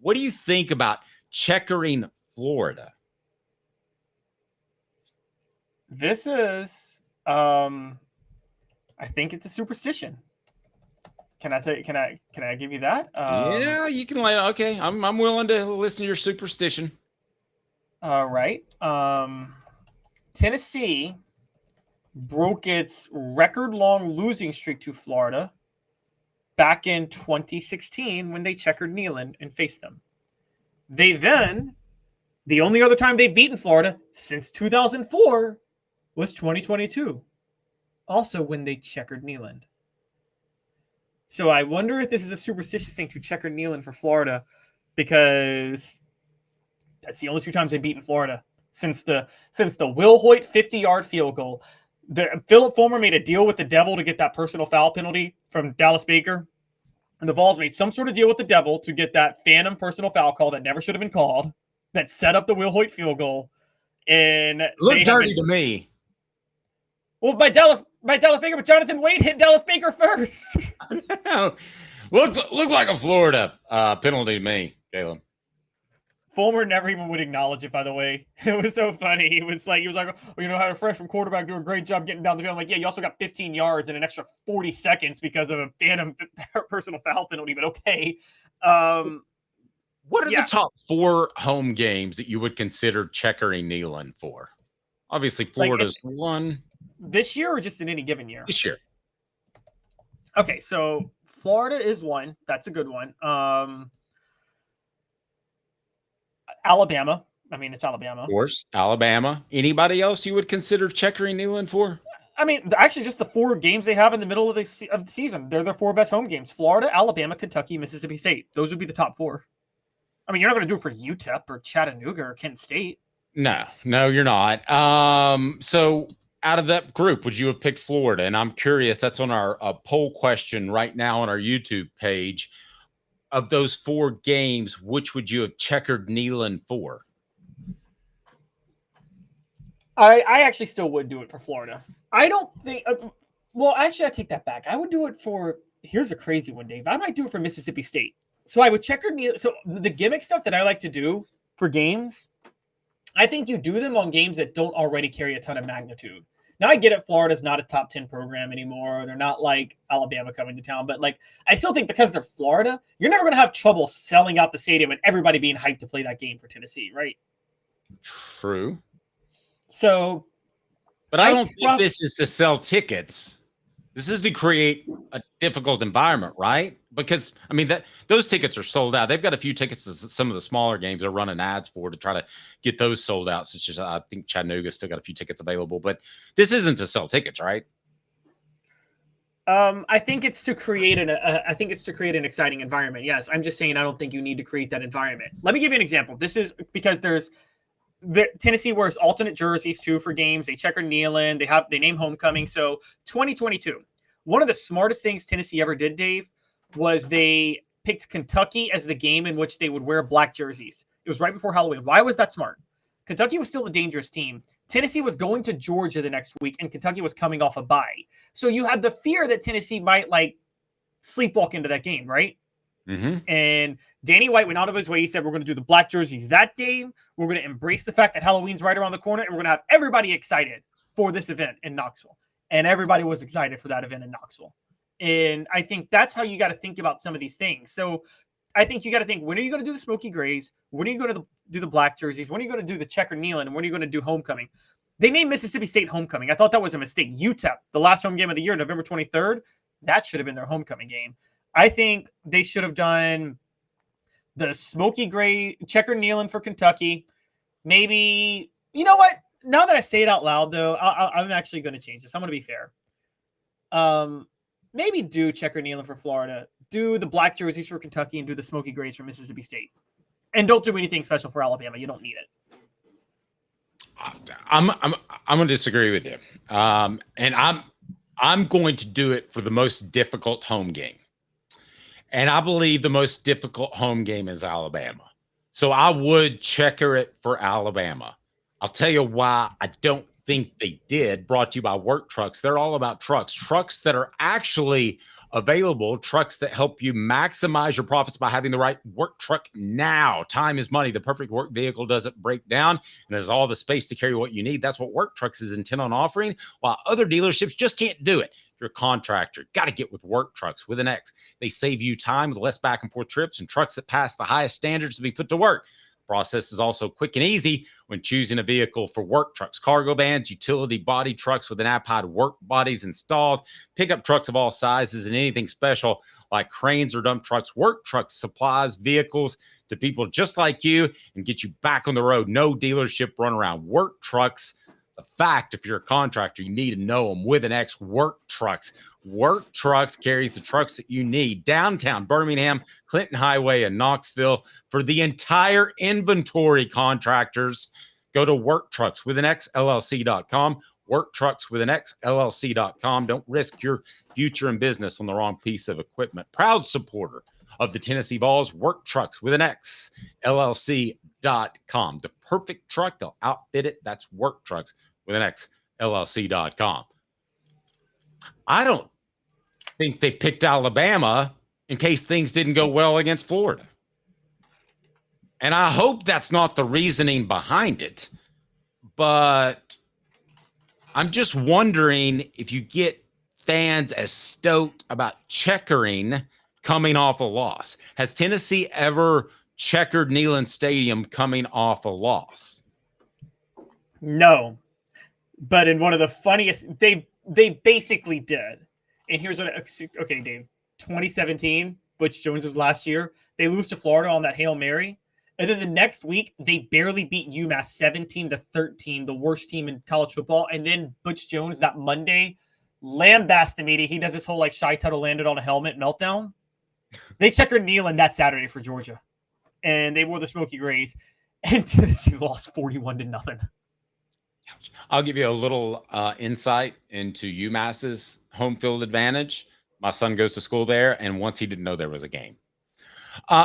What do you think about checkering Florida? This is, I think it's a superstition. Can I tell you? Can I give you that? Yeah, you can lay. Okay, I'm willing to listen to your superstition. All right. Tennessee broke its record-long losing streak to Florida back in 2016 when they checkered Neyland and faced them. They then, the only other time they've beaten Florida since 2004 was 2022, also when they checkered Neyland. So I wonder if this is a superstitious thing to checker Neyland for Florida, because that's the only 2 times they've beaten Florida since the Will Hoyt 50-yard field goal. Philip Fulmer made a deal with the devil to get that personal foul penalty from Dallas Baker. And the Vols made some sort of deal with the devil to get that phantom personal foul call that never should have been called, that set up the Will Hoyt field goal. And looked dirty to me. Well, by Dallas Baker, but Jonathan Wade hit Dallas Baker first. Looked like a Florida penalty to me, Caleb. Fulmer never even would acknowledge it, by the way. It was so funny. He was like, well, you know, had a freshman quarterback do a great job getting down the field. I'm like, yeah, you also got 15 yards and an extra 40 seconds because of a phantom personal foul penalty, but okay. What are the top 4 home games that you would consider checkering Neyland for? Obviously, Florida's one. This year or just in any given year? This year. Okay, so Florida is one. That's a good one. Alabama. I mean, it's Alabama. Of course, Alabama. Anybody else you would consider checkering Neyland for? I mean, actually, just the 4 games they have in the middle of the season. They're their 4 best home games. Florida, Alabama, Kentucky, Mississippi State. Those would be the top 4. I mean, you're not going to do it for UTEP or Chattanooga or Kent State. No, you're not. So out of that group, would you have picked Florida? And I'm curious, that's on our poll question right now on our YouTube page. Of those 4 games, which would you have checkered Neyland for? I actually still would do it for Florida. I don't think well, actually, I take that back. I would do it for, here's a crazy one, Dave. I might do it for Mississippi State. So I would checker Neyland. So the gimmick stuff that I like to do for games, I think you do them on games that don't already carry a ton of magnitude. Now, I get it. Florida's not a top 10 program anymore. They're not like Alabama coming to town. But, like, I still think because they're Florida, you're never going to have trouble selling out the stadium and everybody being hyped to play that game for Tennessee, right? True. So. But I don't think this is to sell tickets. This is to create a difficult environment, right? Because, I mean, those tickets are sold out. They've got a few tickets to some of the smaller games they're running ads for to try to get those sold out, such as I think Chattanooga still got a few tickets available. But this isn't to sell tickets, right? I think it's to create an exciting environment. Yes, I'm just saying I don't think you need to create that environment. Let me give you an example. This is because Tennessee wears alternate jerseys too for games. They checker Neyland. They name homecoming. So 2022, one of the smartest things Tennessee ever did, Dave, was they picked Kentucky as the game in which they would wear black jerseys. It was right before Halloween. Why was that smart? Kentucky was still a dangerous team. Tennessee was going to Georgia the next week, and Kentucky was coming off a bye. So you had the fear that Tennessee might sleepwalk into that game, right? Mm-hmm. And Danny White went out of his way. He said, we're going to do the black jerseys that game. We're going to embrace the fact that Halloween's right around the corner, and we're going to have everybody excited for this event in Knoxville. And everybody was excited for that event in Knoxville. And I think that's how you got to think about some of these things. So I think you got to think, when are you going to do the Smoky Grays? When are you going to do the black jerseys? When are you going to do the Checker Neyland? And when are you going to do homecoming? They named Mississippi State homecoming. I thought that was a mistake. UTEP, the last home game of the year, November 23rd, that should have been their homecoming game. I think they should have done the Smoky Gray, Checker Neyland for Kentucky. Maybe, you know what? Now that I say it out loud, though, I'm actually going to change this. I'm going to be fair. Maybe do Checker Neyland for Florida. Do the black jerseys for Kentucky and do the Smoky Grays for Mississippi State. And don't do anything special for Alabama. You don't need it. I'm going to disagree with you. And I'm going to do it for the most difficult home game. And I believe the most difficult home game is Alabama. So I would checker it for Alabama. I'll tell you why I don't think they did. Brought to you by Work Trucks. They're all about trucks that are actually available, trucks that help you maximize your profits by having the right work truck now. Time is money. The perfect work vehicle doesn't break down and has all the space to carry what you need. That's what Work Trucks is intent on offering, while other dealerships just can't do it. If you're a contractor, got to get with Work Trucks with an X. They save you time with less back and forth trips and trucks that pass the highest standards to be put to work. Process is also quick and easy when choosing a vehicle for work trucks, cargo vans, utility body trucks with an app had work bodies installed, pickup trucks of all sizes, and anything special like cranes or dump trucks. Work Trucks supplies vehicles to people just like you and get you back on the road. No dealership runaround. Work Trucks. It's a fact. If you're a contractor, you need to know them with an X. Work Trucks. Work Trucks carries the trucks that you need. Downtown Birmingham, Clinton Highway, and Knoxville. For the entire inventory, contractors, go to Work Trucks with an X, LLC.com. Work Trucks with an X, LLC.com. Don't risk your future in business on the wrong piece of equipment. Proud supporter of the Tennessee Vols. Work Trucks with an X, LLC.com. The perfect truck, they'll outfit it. That's Work Trucks with an X, LLC.com. I don't think they picked Alabama in case things didn't go well against Florida. And I hope that's not the reasoning behind it. But I'm just wondering if you get fans as stoked about checkering coming off a loss. Has Tennessee ever checkered Neyland Stadium coming off a loss? No. But in one of the funniest, they basically did. And here's what, okay, Dave, 2017, Butch Jones's last year, they lose to Florida on that Hail Mary. And then the next week, they barely beat UMass 17-13, the worst team in college football. And then Butch Jones that Monday lambasted the media. He does this whole like Shy Tuttle landed on a helmet meltdown. They checkered Neyland that Saturday for Georgia. And they wore the Smoky Grays. And Tennessee lost 41-0. I'll give you a little insight into UMass's home field advantage. My son goes to school there, and once he didn't know there was a game.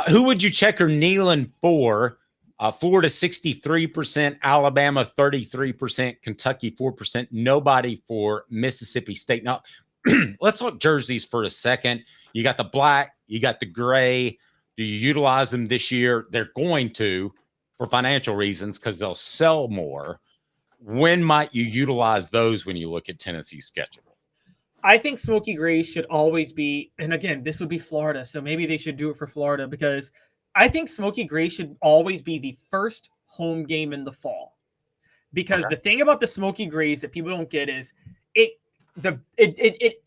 Who would you checker Neyland for? Florida 63%, Alabama 33%, Kentucky 4%, nobody for Mississippi State. Now, let's look jerseys for a second. You got the black, you got the gray. Do you utilize them this year? They're going to for financial reasons because they'll sell more. When might you utilize those when you look at Tennessee's schedule? I think Smoky Grays should always be, and again, this would be Florida, so maybe they should do it for Florida because I think Smoky Grays should always be the first home game in the fall. Because the thing about the Smoky Grays that people don't get is it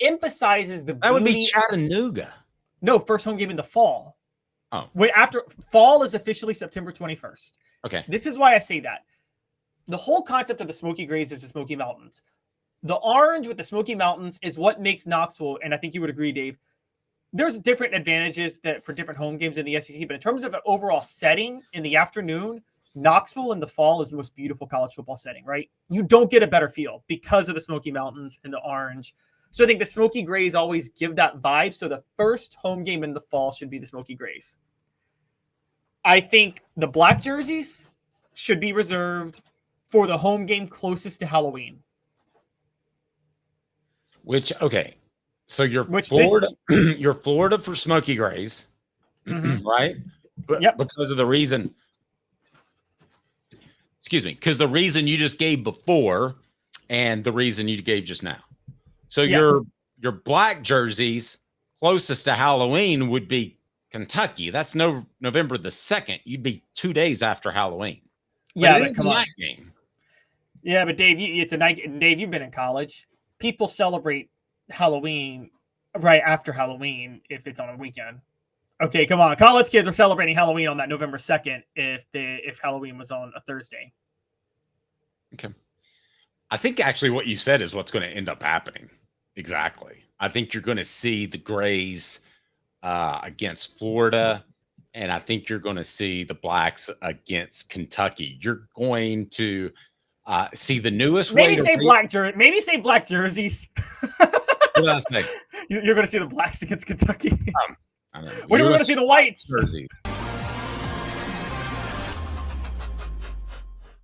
emphasizes the that would be Chattanooga. No, first home game in the fall. Oh, when after fall is officially September 21st. Okay, this is why I say that. The whole concept of the Smoky Grays is the Smoky Mountains. The orange with the Smoky Mountains is what makes Knoxville, and I think you would agree, Dave, there's different advantages that for different home games in the SEC, but in terms of an overall setting in the afternoon, Knoxville in the fall is the most beautiful college football setting, right? You don't get a better feel because of the Smoky Mountains and the orange. So I think the Smoky Grays always give that vibe. So the first home game in the fall should be the Smoky Grays. I think the black jerseys should be reserved for the home game closest to Halloween. Okay. So you're Florida, you're Florida for Smoky Grays, right? But yep. Because of the reason, because the reason you just gave before and the reason you gave just now. So yes. your black jerseys closest to Halloween would be Kentucky. That's November the 2nd. You'd be 2 days after Halloween. Yeah, but it's a night game. Yeah, but Dave, it's a night. Dave, you've been in college. People celebrate Halloween right after Halloween if it's on a weekend. Okay, come on. College kids are celebrating Halloween on that November 2nd if Halloween was on a Thursday. Okay. I think actually what you said is what's going to end up happening. Exactly. I think you're going to see the Grays against Florida, and I think you're going to see the Blacks against Kentucky. You're going to see the newest maybe say black jerseys. What did I say? You're going to see the Blacks against Kentucky. When are we going to see the whites? Jerseys.